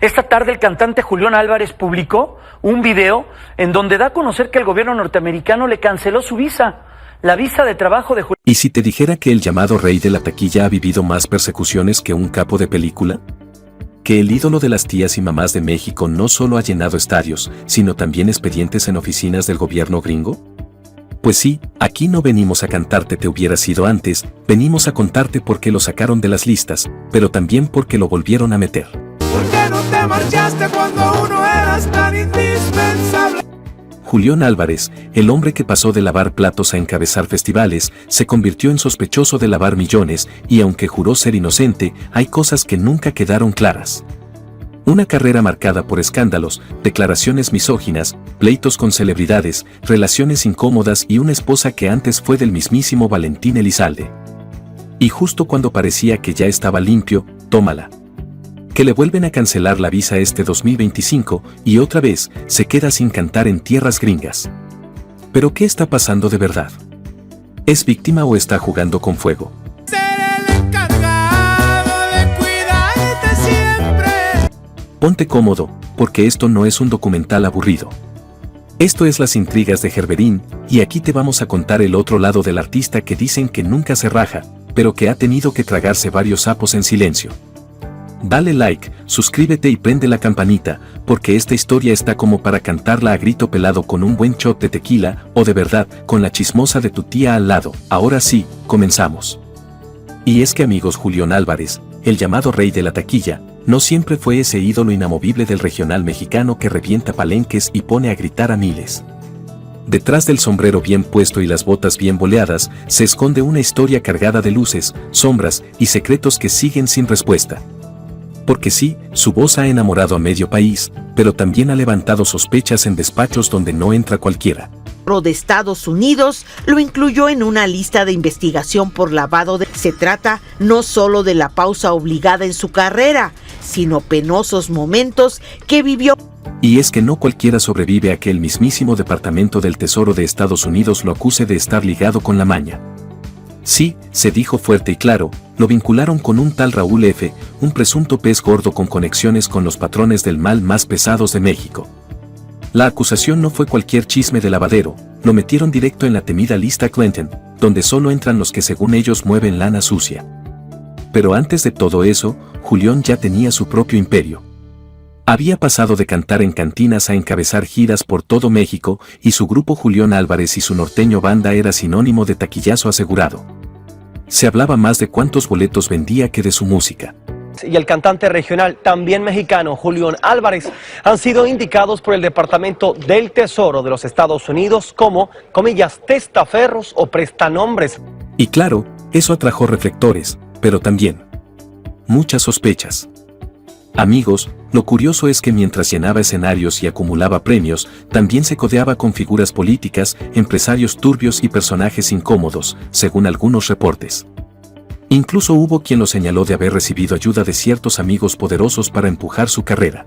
Esta tarde el cantante Julián Álvarez publicó un video en donde da a conocer que el gobierno norteamericano le canceló su visa, la visa de trabajo de Julián. ¿Y si te dijera que el llamado rey de la taquilla ha vivido más persecuciones que un capo de película? Que el ídolo de las tías y mamás de México no solo ha llenado estadios, sino también expedientes en oficinas del gobierno gringo? Pues sí, aquí no venimos a cantarte te hubiera sido antes, venimos a contarte por qué lo sacaron de las listas, pero también por qué lo volvieron a meter. ¿Por qué no te marchaste cuando uno eras tan indispensable? Julián Álvarez, el hombre que pasó de lavar platos a encabezar festivales, se convirtió en sospechoso de lavar millones y aunque juró ser inocente, hay cosas que nunca quedaron claras. Una carrera marcada por escándalos, declaraciones misóginas, pleitos con celebridades, relaciones incómodas y una esposa que antes fue del mismísimo Valentín Elizalde. Y justo cuando parecía que ya estaba limpio, tómala. Que le vuelven a cancelar la visa este 2025 y otra vez se queda sin cantar en tierras gringas. ¿Pero qué está pasando de verdad? ¿Es víctima o está jugando con fuego? Ponte cómodo, porque esto no es un documental aburrido. Esto es Las Intrigas de Gerberín, y aquí te vamos a contar el otro lado del artista que dicen que nunca se raja, pero que ha tenido que tragarse varios sapos en silencio. Dale like, suscríbete y prende la campanita, porque esta historia está como para cantarla a grito pelado con un buen shot de tequila, o de verdad, con la chismosa de tu tía al lado. Ahora sí, comenzamos. Y es que amigos, Julián Álvarez, el llamado rey de la taquilla, no siempre fue ese ídolo inamovible del regional mexicano que revienta palenques y pone a gritar a miles. Detrás del sombrero bien puesto y las botas bien boleadas, se esconde una historia cargada de luces, sombras y secretos que siguen sin respuesta. Porque sí, su voz ha enamorado a medio país, pero también ha levantado sospechas en despachos donde no entra cualquiera. De Estados Unidos lo incluyó en una lista de investigación por lavado de... Se trata no solo de la pausa obligada en su carrera, sino penosos momentos que vivió. Y es que no cualquiera sobrevive a que el mismísimo Departamento del Tesoro de Estados Unidos lo acuse de estar ligado con la maña. Sí, se dijo fuerte y claro, lo vincularon con un tal Raúl F., un presunto pez gordo con conexiones con los patrones del mal más pesados de México. La acusación no fue cualquier chisme de lavadero, lo metieron directo en la temida lista Clinton, donde solo entran los que según ellos mueven lana sucia. Pero antes de todo eso, Julián ya tenía su propio imperio. Había pasado de cantar en cantinas a encabezar giras por todo México y su grupo Julián Álvarez y su norteño banda era sinónimo de taquillazo asegurado. Se hablaba más de cuántos boletos vendía que de su música. Y el cantante regional, también mexicano, Julián Álvarez, han sido indicados por el Departamento del Tesoro de los Estados Unidos como, comillas, testaferros o prestanombres. Y claro, eso atrajo reflectores, pero también muchas sospechas. Amigos, lo curioso es que mientras llenaba escenarios y acumulaba premios, también se codeaba con figuras políticas, empresarios turbios y personajes incómodos, según algunos reportes. Incluso hubo quien lo señaló de haber recibido ayuda de ciertos amigos poderosos para empujar su carrera.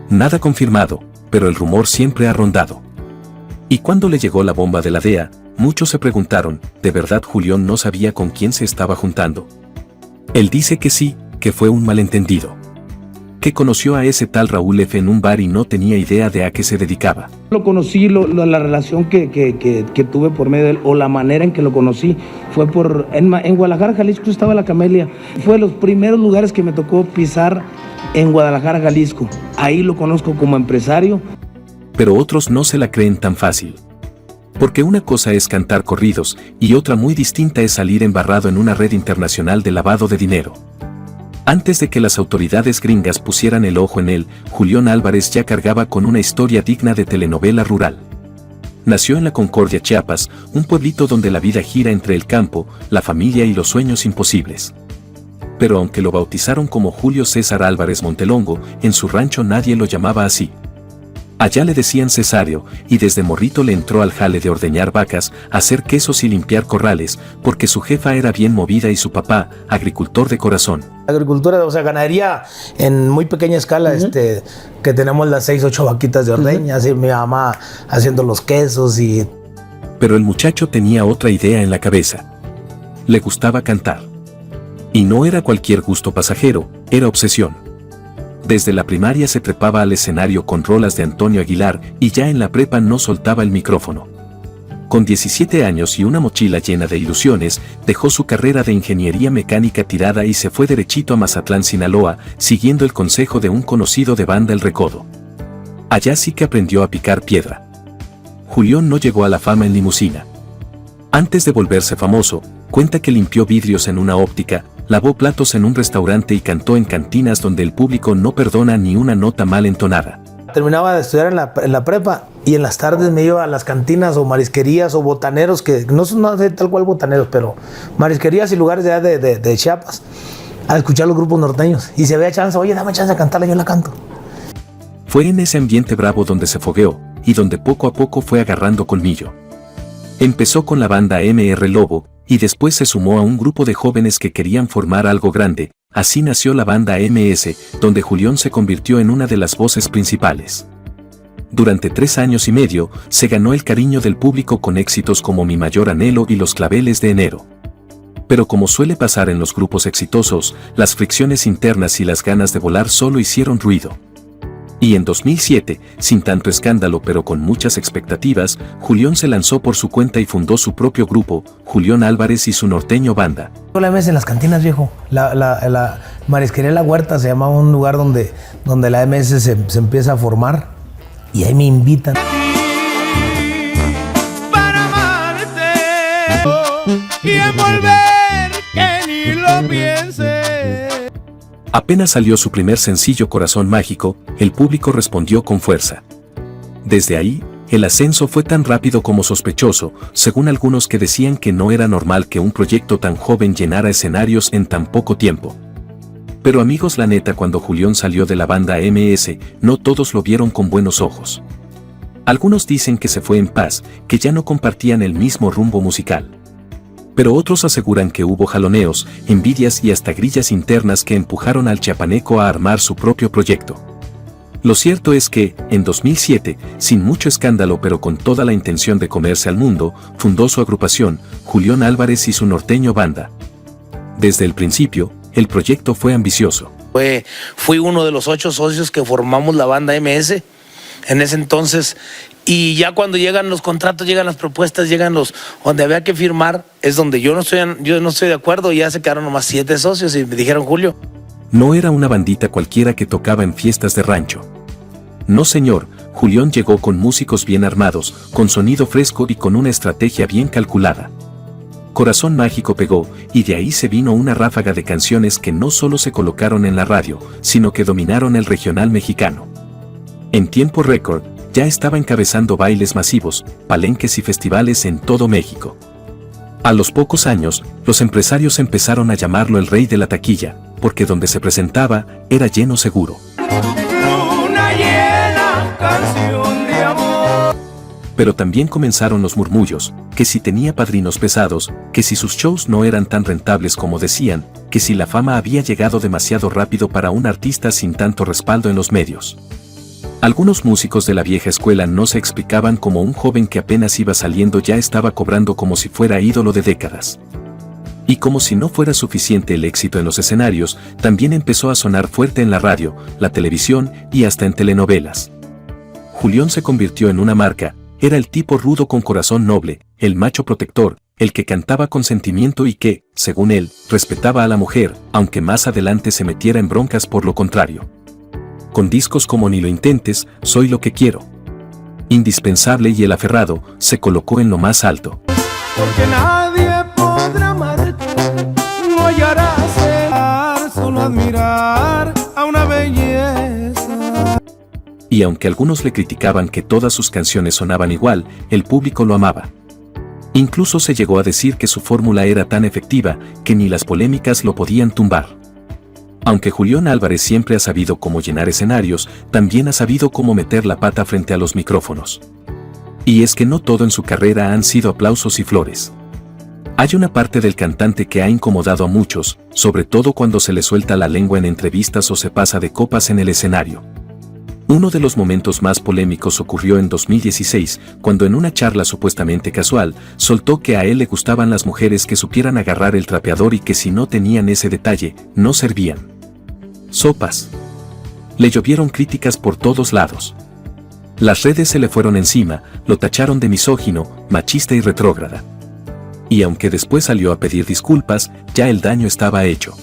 Nada confirmado, pero el rumor siempre ha rondado. Y cuando le llegó la bomba de la DEA, muchos se preguntaron, ¿de verdad Julián no sabía con quién se estaba juntando? Él dice que sí, que fue un malentendido. Que conoció a ese tal Raúl F. en un bar y no tenía idea de a qué se dedicaba. Lo conocí, la relación que tuve por medio de él, o la manera en que lo conocí, fue en Guadalajara, Jalisco estaba la Camelia. Fue de los primeros lugares que me tocó pisar en Guadalajara, Jalisco. Ahí lo conozco como empresario. Pero otros no se la creen tan fácil. Porque una cosa es cantar corridos y otra muy distinta es salir embarrado en una red internacional de lavado de dinero. Antes de que las autoridades gringas pusieran el ojo en él, Julián Álvarez ya cargaba con una historia digna de telenovela rural. Nació en La Concordia, Chiapas, un pueblito donde la vida gira entre el campo, la familia y los sueños imposibles. Pero aunque lo bautizaron como Julio César Álvarez Montelongo, en su rancho nadie lo llamaba así. Allá le decían Cesario, y desde morrito le entró al jale de ordeñar vacas, hacer quesos y limpiar corrales, porque su jefa era bien movida y su papá, agricultor de corazón. Agricultura, o sea, ganadería en muy pequeña escala, que tenemos las 6, 8 vaquitas de ordeña, así mi mamá haciendo los quesos y... Pero el muchacho tenía otra idea en la cabeza. Le gustaba cantar. Y no era cualquier gusto pasajero, era obsesión. Desde la primaria se trepaba al escenario con rolas de Antonio Aguilar y ya en la prepa no soltaba el micrófono. Con 17 años y una mochila llena de ilusiones, dejó su carrera de ingeniería mecánica tirada y se fue derechito a Mazatlán, Sinaloa, siguiendo el consejo de un conocido de banda El Recodo. Allá sí que aprendió a picar piedra. Julión no llegó a la fama en limusina. Antes de volverse famoso, cuenta que limpió vidrios en una óptica, lavó platos en un restaurante y cantó en cantinas donde el público no perdona ni una nota mal entonada. Terminaba de estudiar en la prepa y en las tardes me iba a las cantinas o marisquerías o botaneros, que no son tal cual botaneros, pero marisquerías y lugares de allá de Chiapas, a escuchar los grupos norteños. Y se veía chance, oye, dame chance de cantarla, yo la canto. Fue en ese ambiente bravo donde se fogueó y donde poco a poco fue agarrando colmillo. Empezó con la banda MR Lobo y después se sumó a un grupo de jóvenes que querían formar algo grande. Así nació la banda MS, donde Julión se convirtió en una de las voces principales. Durante 3 años y medio, se ganó el cariño del público con éxitos como Mi Mayor Anhelo y Los Claveles de Enero. Pero como suele pasar en los grupos exitosos, las fricciones internas y las ganas de volar solo hicieron ruido. Y en 2007, sin tanto escándalo pero con muchas expectativas, Julión se lanzó por su cuenta y fundó su propio grupo, Julión Álvarez y su norteño banda. La MS en las cantinas, viejo. La marisquería La Huerta se llamaba un lugar donde la MS se empieza a formar y ahí me invitan. Para amarte y envolver que ni lo piense. Apenas salió su primer sencillo Corazón Mágico, el público respondió con fuerza. Desde ahí, el ascenso fue tan rápido como sospechoso, según algunos que decían que no era normal que un proyecto tan joven llenara escenarios en tan poco tiempo. Pero amigos, la neta, cuando Julión salió de la banda MS, no todos lo vieron con buenos ojos. Algunos dicen que se fue en paz, que ya no compartían el mismo rumbo musical. Pero otros aseguran que hubo jaloneos, envidias y hasta grillas internas que empujaron al chiapaneco a armar su propio proyecto. Lo cierto es que, en 2007, sin mucho escándalo pero con toda la intención de comerse al mundo, fundó su agrupación, Julión Álvarez y su norteño banda. Desde el principio, el proyecto fue ambicioso. Fui uno de los 8 socios que formamos la banda MS en ese entonces, y ya cuando llegan los contratos, llegan las propuestas, llegan donde había que firmar, es donde yo no estoy de acuerdo, y ya se quedaron nomás 7 socios y me dijeron, Julio. No era una bandita cualquiera que tocaba en fiestas de rancho. No señor, Julión llegó con músicos bien armados, con sonido fresco y con una estrategia bien calculada. Corazón Mágico pegó, y de ahí se vino una ráfaga de canciones que no solo se colocaron en la radio, sino que dominaron el regional mexicano. En tiempo récord, ya estaba encabezando bailes masivos, palenques y festivales en todo México. A los pocos años, los empresarios empezaron a llamarlo el rey de la taquilla, porque donde se presentaba, era lleno seguro. Una llena canción de amor. Pero también comenzaron los murmullos, que si tenía padrinos pesados, que si sus shows no eran tan rentables como decían, que si la fama había llegado demasiado rápido para un artista sin tanto respaldo en los medios. Algunos músicos de la vieja escuela no se explicaban cómo un joven que apenas iba saliendo ya estaba cobrando como si fuera ídolo de décadas. Y como si no fuera suficiente el éxito en los escenarios, también empezó a sonar fuerte en la radio, la televisión y hasta en telenovelas. Julión se convirtió en una marca, era el tipo rudo con corazón noble, el macho protector, el que cantaba con sentimiento y que, según él, respetaba a la mujer, aunque más adelante se metiera en broncas por lo contrario. Con discos como Ni lo intentes, Soy lo que quiero. Indispensable y El aferrado, se colocó en lo más alto. Porque nadie podrá amarte, no hallarás celar, solo admirar a una belleza. Y aunque algunos le criticaban que todas sus canciones sonaban igual, el público lo amaba. Incluso se llegó a decir que su fórmula era tan efectiva que ni las polémicas lo podían tumbar. Aunque Julión Álvarez siempre ha sabido cómo llenar escenarios, también ha sabido cómo meter la pata frente a los micrófonos. Y es que no todo en su carrera han sido aplausos y flores. Hay una parte del cantante que ha incomodado a muchos, sobre todo cuando se le suelta la lengua en entrevistas o se pasa de copas en el escenario. Uno de los momentos más polémicos ocurrió en 2016, cuando en una charla supuestamente casual, soltó que a él le gustaban las mujeres que supieran agarrar el trapeador y que si no tenían ese detalle, no servían. Sopas. Le llovieron críticas por todos lados. Las redes se le fueron encima, lo tacharon de misógino, machista y retrógrada. Y aunque después salió a pedir disculpas, ya el daño estaba hecho.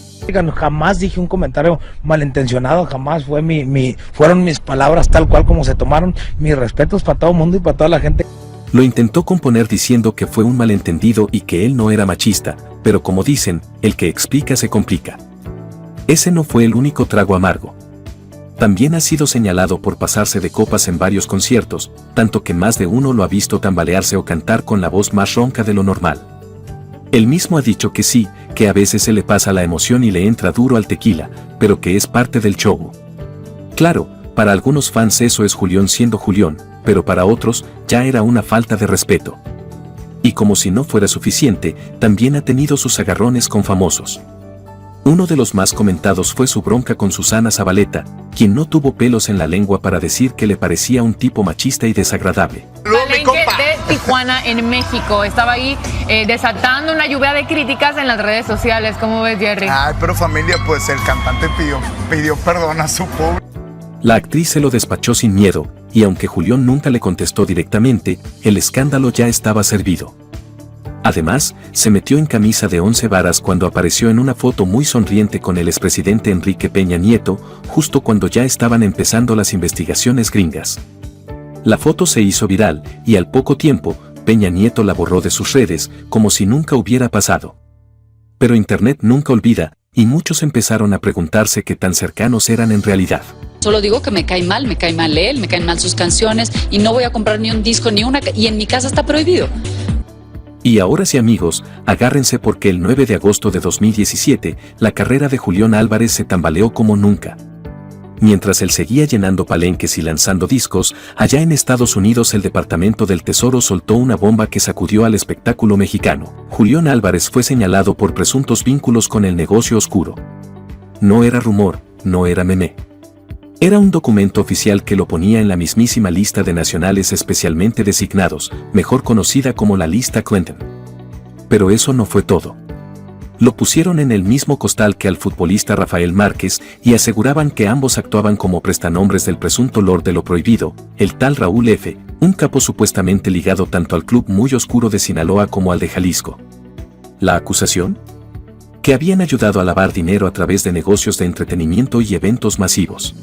Jamás dije un comentario malintencionado, jamás fueron mis palabras tal cual como se tomaron. Mis respetos para todo el mundo y para toda la gente. Lo intentó componer diciendo que fue un malentendido y que él no era machista, pero como dicen, el que explica se complica. Ese no fue el único trago amargo. También ha sido señalado por pasarse de copas en varios conciertos, tanto que más de uno lo ha visto tambalearse o cantar con la voz más ronca de lo normal. Él mismo ha dicho que sí, que a veces se le pasa la emoción y le entra duro al tequila, pero que es parte del show. Claro, para algunos fans eso es Julián siendo Julián, pero para otros ya era una falta de respeto. Y como si no fuera suficiente, también ha tenido sus agarrones con famosos. Uno de los más comentados fue su bronca con Susana Zabaleta, quien no tuvo pelos en la lengua para decir que le parecía un tipo machista y desagradable. Palenque de Tijuana en México estaba ahí desatando una lluvia de críticas en las redes sociales. ¿Cómo ves, Jerry? Ay, pero familia, pues el cantante pidió perdón a su público. La actriz se lo despachó sin miedo, y aunque Julián nunca le contestó directamente, el escándalo ya estaba servido. Además, se metió en camisa de 11 varas cuando apareció en una foto muy sonriente con el expresidente Enrique Peña Nieto, justo cuando ya estaban empezando las investigaciones gringas. La foto se hizo viral, y al poco tiempo, Peña Nieto la borró de sus redes, como si nunca hubiera pasado. Pero Internet nunca olvida, y muchos empezaron a preguntarse qué tan cercanos eran en realidad. Solo digo que me cae mal él, me caen mal sus canciones, y no voy a comprar ni un disco, y en mi casa está prohibido. Y ahora sí, amigos, agárrense porque el 9 de agosto de 2017, la carrera de Julián Álvarez se tambaleó como nunca. Mientras él seguía llenando palenques y lanzando discos, allá en Estados Unidos el Departamento del Tesoro soltó una bomba que sacudió al espectáculo mexicano. Julián Álvarez fue señalado por presuntos vínculos con el negocio oscuro. No era rumor, no era meme. Era un documento oficial que lo ponía en la mismísima lista de nacionales especialmente designados, mejor conocida como la lista Clinton. Pero eso no fue todo. Lo pusieron en el mismo costal que al futbolista Rafael Márquez y aseguraban que ambos actuaban como prestanombres del presunto Lord de lo Prohibido, el tal Raúl F., un capo supuestamente ligado tanto al club muy oscuro de Sinaloa como al de Jalisco. ¿La acusación? Que habían ayudado a lavar dinero a través de negocios de entretenimiento y eventos masivos.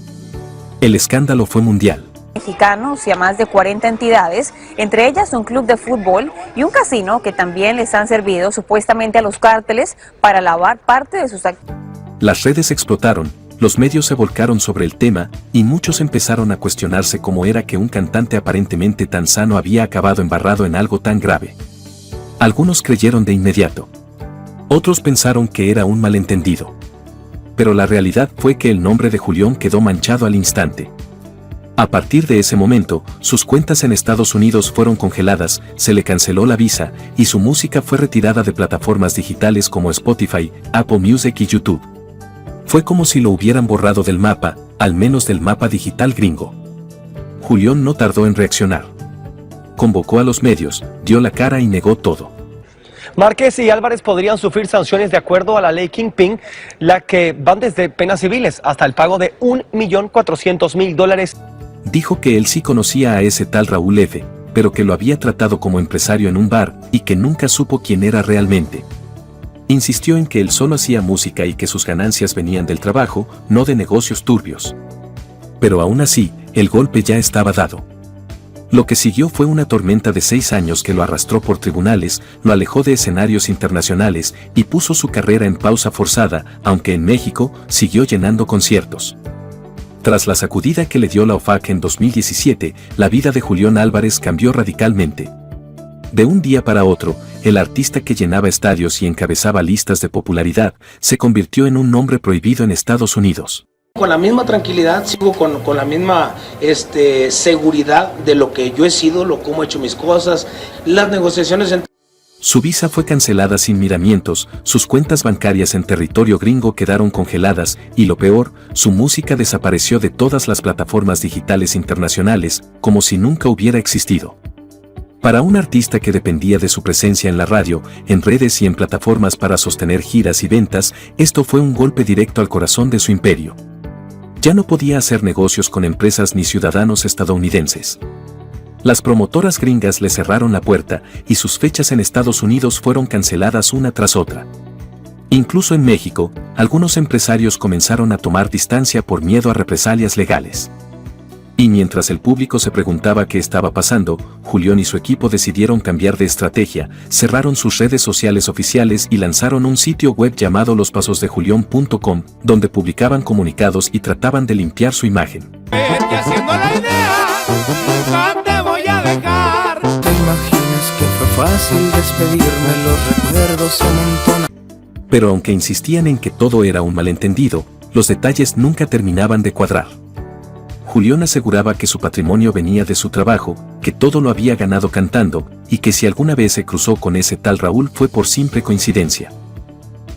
El escándalo fue mundial. Mexicanos y a más de 40 entidades, entre ellas un club de fútbol y un casino que también les han servido supuestamente a los cárteles para lavar parte de sus activos. Las redes explotaron, los medios se volcaron sobre el tema y muchos empezaron a cuestionarse cómo era que un cantante aparentemente tan sano había acabado embarrado en algo tan grave. Algunos creyeron de inmediato. Otros pensaron que era un malentendido. Pero la realidad fue que el nombre de Julián quedó manchado al instante. A partir de ese momento, sus cuentas en Estados Unidos fueron congeladas, se le canceló la visa, y su música fue retirada de plataformas digitales como Spotify, Apple Music y YouTube. Fue como si lo hubieran borrado del mapa, al menos del mapa digital gringo. Julián no tardó en reaccionar. Convocó a los medios, dio la cara y negó todo. Márquez y Álvarez podrían sufrir sanciones de acuerdo a la ley Kingpin, la que van desde penas civiles hasta el pago de $1.400.000. Dijo que él sí conocía a ese tal Raúl F., pero que lo había tratado como empresario en un bar y que nunca supo quién era realmente. Insistió en que él solo hacía música y que sus ganancias venían del trabajo, no de negocios turbios. Pero aún así, el golpe ya estaba dado. Lo que siguió fue una tormenta de 6 años que lo arrastró por tribunales, lo alejó de escenarios internacionales y puso su carrera en pausa forzada, aunque en México siguió llenando conciertos. Tras la sacudida que le dio la OFAC en 2017, la vida de Julián Álvarez cambió radicalmente. De un día para otro, el artista que llenaba estadios y encabezaba listas de popularidad, se convirtió en un nombre prohibido en Estados Unidos. Con la misma tranquilidad, sigo con la misma seguridad de lo que yo he sido, cómo he hecho mis cosas, las negociaciones. Su visa fue cancelada sin miramientos, sus cuentas bancarias en territorio gringo quedaron congeladas y lo peor, su música desapareció de todas las plataformas digitales internacionales, como si nunca hubiera existido. Para un artista que dependía de su presencia en la radio, en redes y en plataformas para sostener giras y ventas, esto fue un golpe directo al corazón de su imperio. Ya no podía hacer negocios con empresas ni ciudadanos estadounidenses. Las promotoras gringas le cerraron la puerta y sus fechas en Estados Unidos fueron canceladas una tras otra. Incluso en México, algunos empresarios comenzaron a tomar distancia por miedo a represalias legales. Y mientras el público se preguntaba qué estaba pasando, Julián y su equipo decidieron cambiar de estrategia, cerraron sus redes sociales oficiales y lanzaron un sitio web llamado lospasosdejulion.com, donde publicaban comunicados y trataban de limpiar su imagen. Vete haciendo la idea, nunca te voy a dejar. Te imaginas que fue fácil despedirme, los recuerdos se amontonan. Pero aunque insistían en que todo era un malentendido, los detalles nunca terminaban de cuadrar. Julián aseguraba que su patrimonio venía de su trabajo, que todo lo había ganado cantando, y que si alguna vez se cruzó con ese tal Raúl fue por simple coincidencia.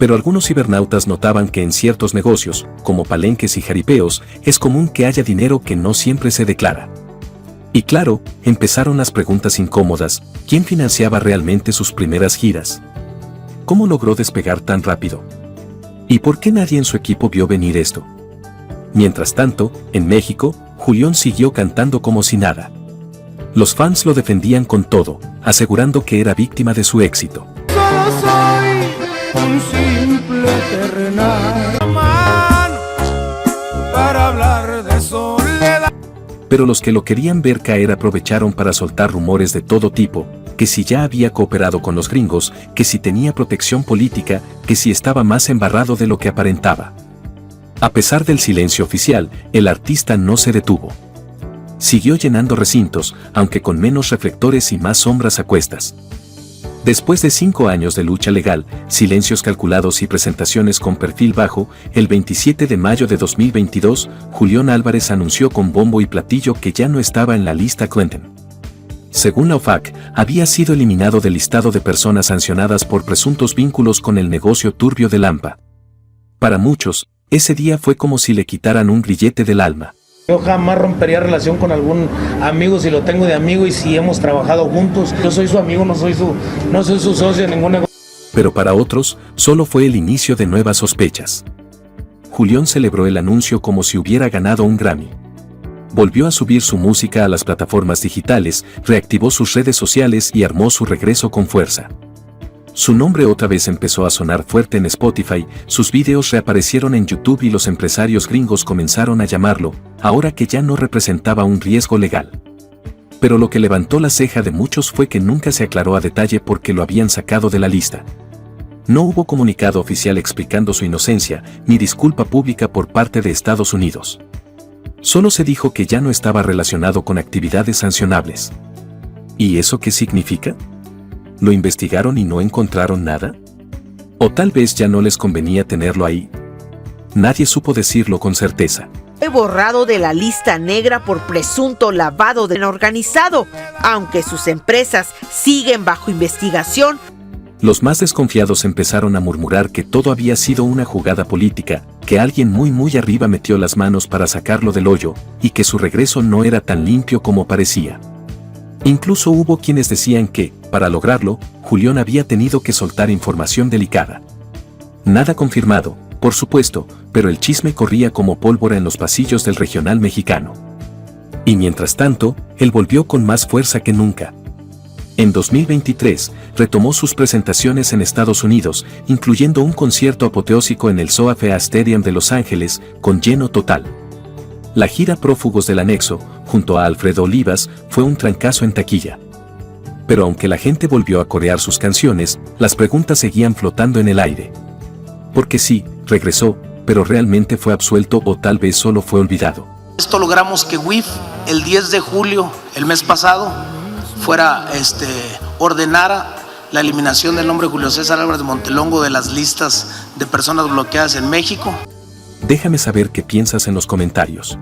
Pero algunos cibernautas notaban que en ciertos negocios, como palenques y jaripeos, es común que haya dinero que no siempre se declara. Y claro, empezaron las preguntas incómodas: ¿quién financiaba realmente sus primeras giras? ¿Cómo logró despegar tan rápido? ¿Y por qué nadie en su equipo vio venir esto? Mientras tanto, en México, Julián siguió cantando como si nada. Los fans lo defendían con todo, asegurando que era víctima de su éxito. Solo soy un simple terrenal para hablar de soledad. Pero los que lo querían ver caer aprovecharon para soltar rumores de todo tipo, que si ya había cooperado con los gringos, que si tenía protección política, que si estaba más embarrado de lo que aparentaba. A pesar del silencio oficial, el artista no se detuvo. Siguió llenando recintos, aunque con menos reflectores y más sombras a cuestas. Después de 5 años de lucha legal, silencios calculados y presentaciones con perfil bajo, el 27 de mayo de 2022, Julián Álvarez anunció con bombo y platillo que ya no estaba en la lista Clinton. Según la OFAC, había sido eliminado del listado de personas sancionadas por presuntos vínculos con el negocio turbio de Lampa. Para muchos, ese día fue como si le quitaran un grillete del alma. Yo jamás rompería relación con algún amigo si lo tengo de amigo y si hemos trabajado juntos. Yo soy su amigo, no soy su socio en ningún negocio. Pero para otros, solo fue el inicio de nuevas sospechas. Julián celebró el anuncio como si hubiera ganado un Grammy. Volvió a subir su música a las plataformas digitales, reactivó sus redes sociales y armó su regreso con fuerza. Su nombre otra vez empezó a sonar fuerte en Spotify, sus videos reaparecieron en YouTube y los empresarios gringos comenzaron a llamarlo, ahora que ya no representaba un riesgo legal. Pero lo que levantó la ceja de muchos fue que nunca se aclaró a detalle por qué lo habían sacado de la lista. No hubo comunicado oficial explicando su inocencia, ni disculpa pública por parte de Estados Unidos. Solo se dijo que ya no estaba relacionado con actividades sancionables. ¿Y eso qué significa? ¿Lo investigaron y no encontraron nada? ¿O tal vez ya no les convenía tenerlo ahí? Nadie supo decirlo con certeza. Fue borrado de la lista negra por presunto lavado de dinero organizado, aunque sus empresas siguen bajo investigación. Los más desconfiados empezaron a murmurar que todo había sido una jugada política, que alguien muy arriba metió las manos para sacarlo del hoyo, y que su regreso no era tan limpio como parecía. Incluso hubo quienes decían que, para lograrlo, Julián había tenido que soltar información delicada. Nada confirmado, por supuesto, pero el chisme corría como pólvora en los pasillos del regional mexicano. Y mientras tanto, él volvió con más fuerza que nunca. En 2023, retomó sus presentaciones en Estados Unidos, incluyendo un concierto apoteósico en el SoFi Stadium de Los Ángeles, con lleno total. La gira Prófugos del Anexo, junto a Alfredo Olivas, fue un trancazo en taquilla. Pero aunque la gente volvió a corear sus canciones, las preguntas seguían flotando en el aire. Porque sí, regresó, pero realmente fue absuelto o tal vez solo fue olvidado. Esto logramos que WIF, el 10 de julio, el mes pasado, ordenara la eliminación del nombre Julio César Álvarez de Montelongo de las listas de personas bloqueadas en México. Déjame saber qué piensas en los comentarios.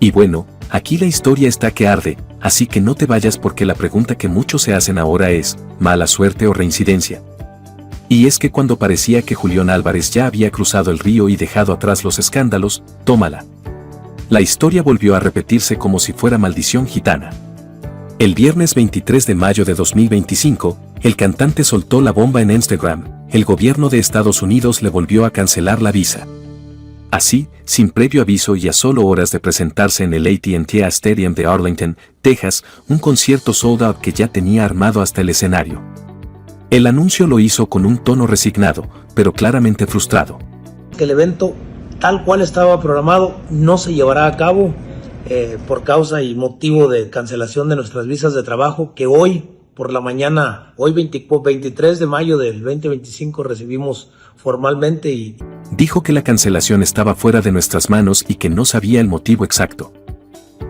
Y bueno, aquí la historia está que arde, así que no te vayas porque la pregunta que muchos se hacen ahora es, ¿mala suerte o reincidencia? Y es que cuando parecía que Julián Álvarez ya había cruzado el río y dejado atrás los escándalos, tómala. La historia volvió a repetirse como si fuera maldición gitana. El viernes 23 de mayo de 2025, el cantante soltó la bomba en Instagram, el gobierno de Estados Unidos le volvió a cancelar la visa. Así, sin previo aviso y a solo horas de presentarse en el AT&T Stadium de Arlington, Texas, un concierto sold out que ya tenía armado hasta el escenario. El anuncio lo hizo con un tono resignado, pero claramente frustrado. Que el evento, tal cual estaba programado, no se llevará a cabo por causa y motivo de cancelación de nuestras visas de trabajo, que hoy por la mañana, hoy 23 de mayo del 2025, recibimos formalmente y... Dijo que la cancelación estaba fuera de nuestras manos y que no sabía el motivo exacto.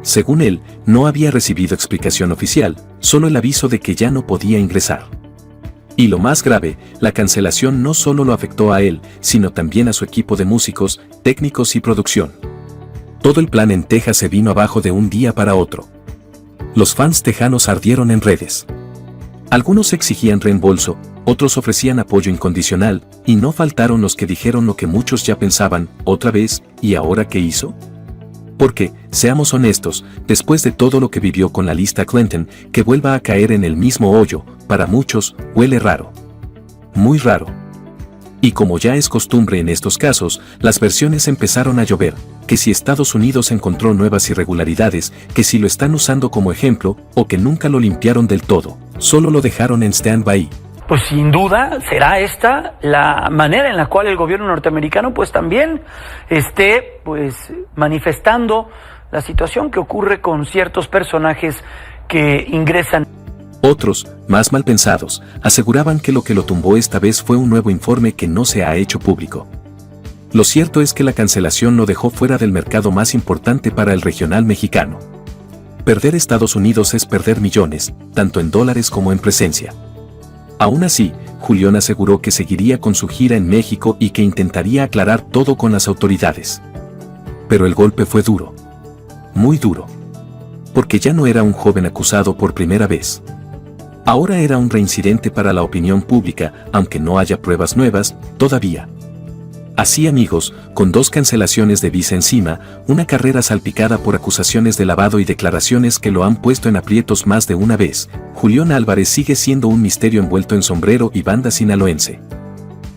Según él, no había recibido explicación oficial, solo el aviso de que ya no podía ingresar. Y lo más grave, la cancelación no solo lo afectó a él, sino también a su equipo de músicos, técnicos y producción. Todo el plan en Texas se vino abajo de un día para otro. Los fans tejanos ardieron en redes. Algunos exigían reembolso, otros ofrecían apoyo incondicional, y no faltaron los que dijeron lo que muchos ya pensaban: ¿otra vez? ¿Y ahora qué hizo? Porque, seamos honestos, después de todo lo que vivió con la lista Clinton, que vuelva a caer en el mismo hoyo, para muchos, huele raro. Muy raro. Y como ya es costumbre en estos casos, las versiones empezaron a llover, que si Estados Unidos encontró nuevas irregularidades, que si lo están usando como ejemplo, o que nunca lo limpiaron del todo, solo lo dejaron en stand-by. Pues sin duda será esta la manera en la cual el gobierno norteamericano pues también esté pues manifestando la situación que ocurre con ciertos personajes que ingresan. Otros, más mal pensados, aseguraban que lo tumbó esta vez fue un nuevo informe que no se ha hecho público. Lo cierto es que la cancelación lo dejó fuera del mercado más importante para el regional mexicano. Perder Estados Unidos es perder millones, tanto en dólares como en presencia. Aún así, Julián aseguró que seguiría con su gira en México y que intentaría aclarar todo con las autoridades. Pero el golpe fue duro. Muy duro. Porque ya no era un joven acusado por primera vez. Ahora era un reincidente para la opinión pública, aunque no haya pruebas nuevas, todavía. Así, amigos, con 2 cancelaciones de visa encima, una carrera salpicada por acusaciones de lavado y declaraciones que lo han puesto en aprietos más de una vez, Julián Álvarez sigue siendo un misterio envuelto en sombrero y banda sinaloense.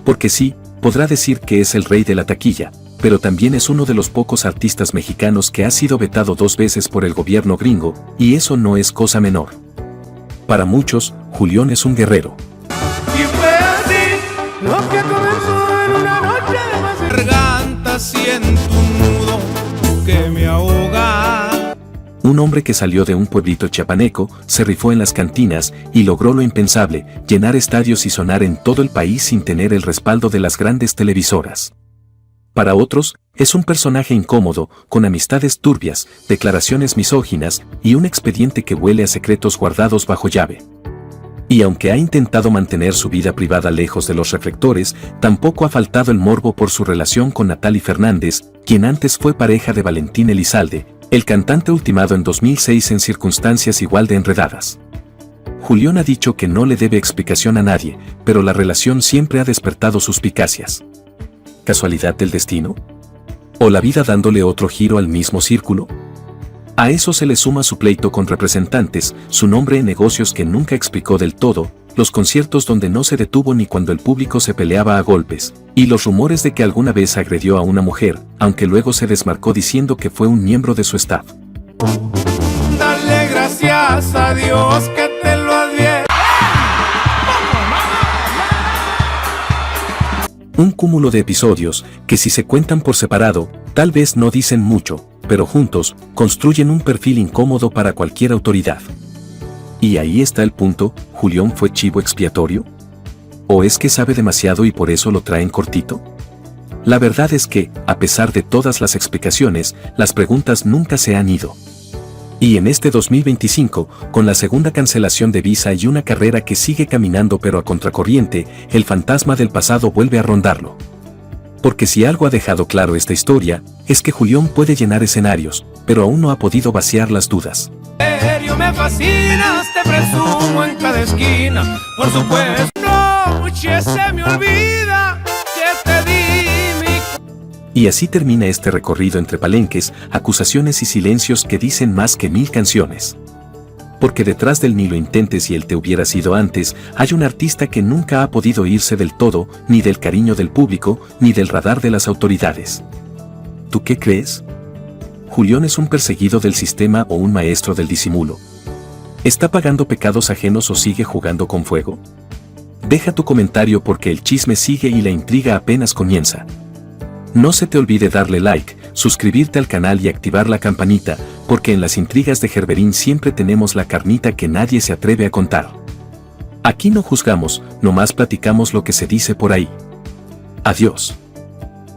Porque sí, podrá decir que es el rey de la taquilla, pero también es uno de los pocos artistas mexicanos que ha sido vetado 2 veces por el gobierno gringo, y eso no es cosa menor. Para muchos, Julián es un guerrero. Y fue así lo que comenzó en una noche de más garganta, siento un nudo que me ahoga. Un hombre que salió de un pueblito chiapaneco, se rifó en las cantinas y logró lo impensable, llenar estadios y sonar en todo el país sin tener el respaldo de las grandes televisoras. Para otros, es un personaje incómodo, con amistades turbias, declaraciones misóginas y un expediente que huele a secretos guardados bajo llave. Y aunque ha intentado mantener su vida privada lejos de los reflectores, tampoco ha faltado el morbo por su relación con Natalie Fernández, quien antes fue pareja de Valentín Elizalde, el cantante ultimado en 2006 en circunstancias igual de enredadas. Julián ha dicho que no le debe explicación a nadie, pero la relación siempre ha despertado suspicacias. ¿Casualidad del destino? ¿O la vida dándole otro giro al mismo círculo? A eso se le suma su pleito con representantes, su nombre en negocios que nunca explicó del todo, los conciertos donde no se detuvo ni cuando el público se peleaba a golpes, y los rumores de que alguna vez agredió a una mujer, aunque luego se desmarcó diciendo que fue un miembro de su staff. Dale gracias a Dios que te lo advierte. Un cúmulo de episodios que, si se cuentan por separado, tal vez no dicen mucho, pero juntos construyen un perfil incómodo para cualquier autoridad. Y ahí está el punto: ¿Julián fue chivo expiatorio? ¿O es que sabe demasiado y por eso lo traen cortito? La verdad es que, a pesar de todas las explicaciones, las preguntas nunca se han ido. Y en este 2025, con la segunda cancelación de visa y una carrera que sigue caminando pero a contracorriente, el fantasma del pasado vuelve a rondarlo. Porque si algo ha dejado claro esta historia, es que Julián puede llenar escenarios, pero aún no ha podido vaciar las dudas. Me fascinas, te presumo en cada esquina. Por supuesto, noche se me olvida que te di mi... Y así termina este recorrido entre palenques, acusaciones y silencios que dicen más que 1000 canciones. Porque detrás del ni lo intentes y el te hubiera sido antes, hay un artista que nunca ha podido irse del todo, ni del cariño del público, ni del radar de las autoridades. ¿Tú qué crees? ¿Julián es un perseguido del sistema o un maestro del disimulo? ¿Está pagando pecados ajenos o sigue jugando con fuego? Deja tu comentario porque el chisme sigue y la intriga apenas comienza. No se te olvide darle like, suscribirte al canal y activar la campanita, porque en las intrigas de Gerberín siempre tenemos la carnita que nadie se atreve a contar. Aquí no juzgamos, nomás platicamos lo que se dice por ahí. Adiós.